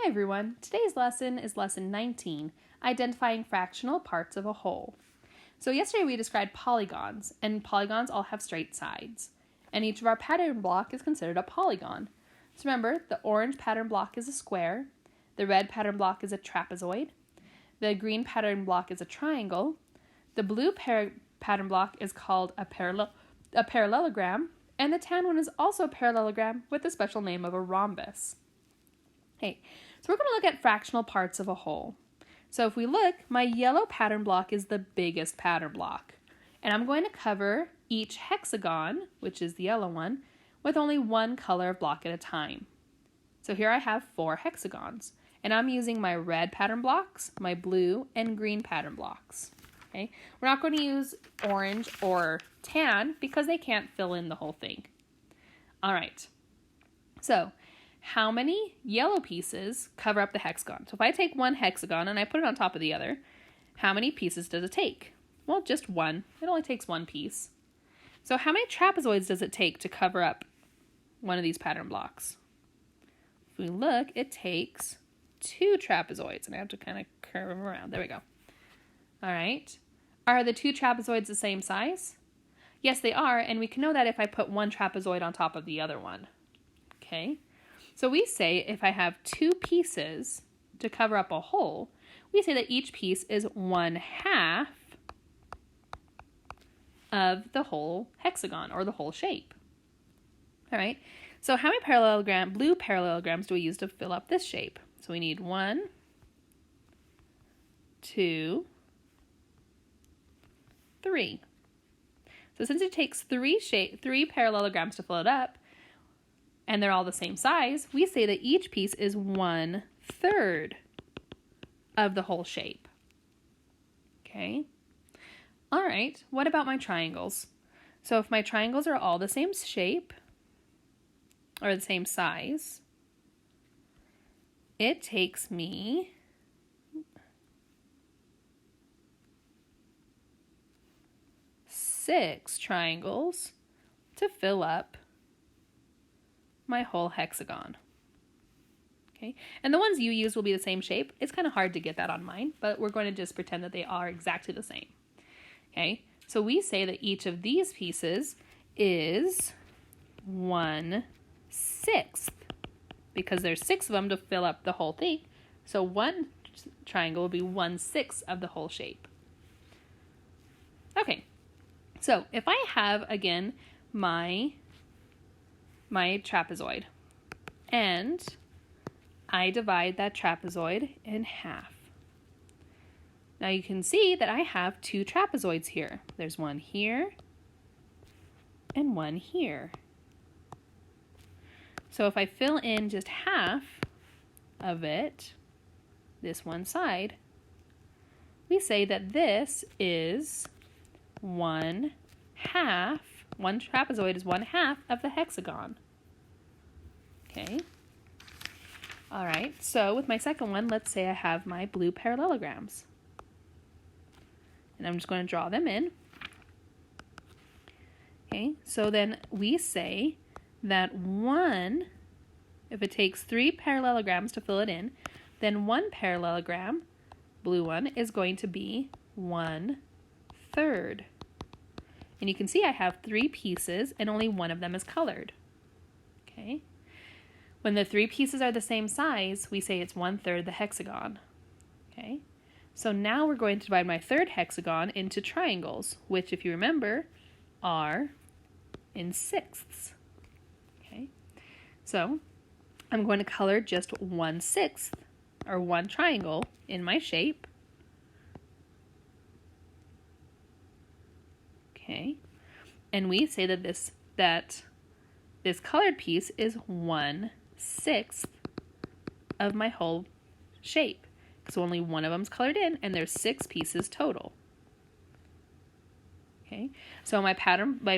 Hi everyone, today's lesson is lesson 19, identifying fractional parts of a whole. So yesterday we described polygons, and polygons all have straight sides. And each of our pattern block is considered a polygon. So remember, the orange pattern block is a square, the red pattern block is a trapezoid, the green pattern block is a triangle, the blue pattern block is called a parallelogram, and the tan one is also a parallelogram with the special name of a rhombus. Okay, so we're going to look at fractional parts of a whole. So if we look, my yellow pattern block is the biggest pattern block. And I'm going to cover each hexagon, which is the yellow one, with only one color of block at a time. So here I have 4 hexagons. And I'm using my red pattern blocks, my blue, and green pattern blocks. Okay, we're not going to use orange or tan because they can't fill in the whole thing. All right, so how many yellow pieces cover up the hexagon? So if I take one hexagon and I put it on top of the other, how many pieces does it take? Well, just one. It only takes one piece. So how many trapezoids does it take to cover up one of these pattern blocks? If we look, it takes 2 trapezoids, and I have to kind of curve them around. There we go. All right. Are the 2 trapezoids the same size? Yes, they are, and we can know that if I put one trapezoid on top of the other one. Okay. So we say if I have 2 pieces to cover up a whole, we say that each piece is 1/2 of the whole hexagon or the whole shape. All right, so how many blue parallelograms do we use to fill up this shape? So we need 1, 2, 3. So since it takes 3 parallelograms to fill it up, and they're all the same size, we say that each piece is 1/3 of the whole shape. Okay. All right, what about my triangles? So if my triangles are all the same shape, or the same size, it takes me 6 triangles to fill up my whole hexagon. Okay, and the ones you use will be the same shape. It's kind of hard to get that on mine, but we're going to just pretend that they are exactly the same. Okay, so we say that each of these pieces is 1/6 because there's 6 of them to fill up the whole thing. So one triangle will be 1/6 of the whole shape. Okay, so if I have, again, my trapezoid, and I divide that trapezoid in half. Now you can see that I have 2 trapezoids here. There's one here and one here. So if I fill in just half of it, this one side, we say that this is 1/2. One trapezoid is 1/2 of the hexagon. Okay. All right, so with my second one, let's say I have my blue parallelograms. And I'm just going to draw them in. Okay, so then we say that if it takes 3 parallelograms to fill it in, then one parallelogram, blue one, is going to be 1/3. And you can see I have 3 pieces and only one of them is colored. Okay. When the 3 pieces are the same size, we say it's 1/3 the hexagon. Okay. So now we're going to divide my third hexagon into triangles, which, if you remember, are in 6ths. Okay. So I'm going to color just 1/6 or one triangle in my shape. Okay, and we say that this colored piece is 1/6 of my whole shape, because only one of them is colored in, and there's 6 pieces total. Okay, so my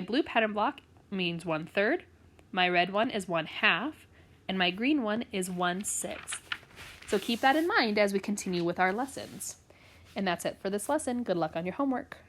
blue pattern block means 1/3, my red one is 1/2, and my green one is 1/6. So keep that in mind as we continue with our lessons. And that's it for this lesson. Good luck on your homework.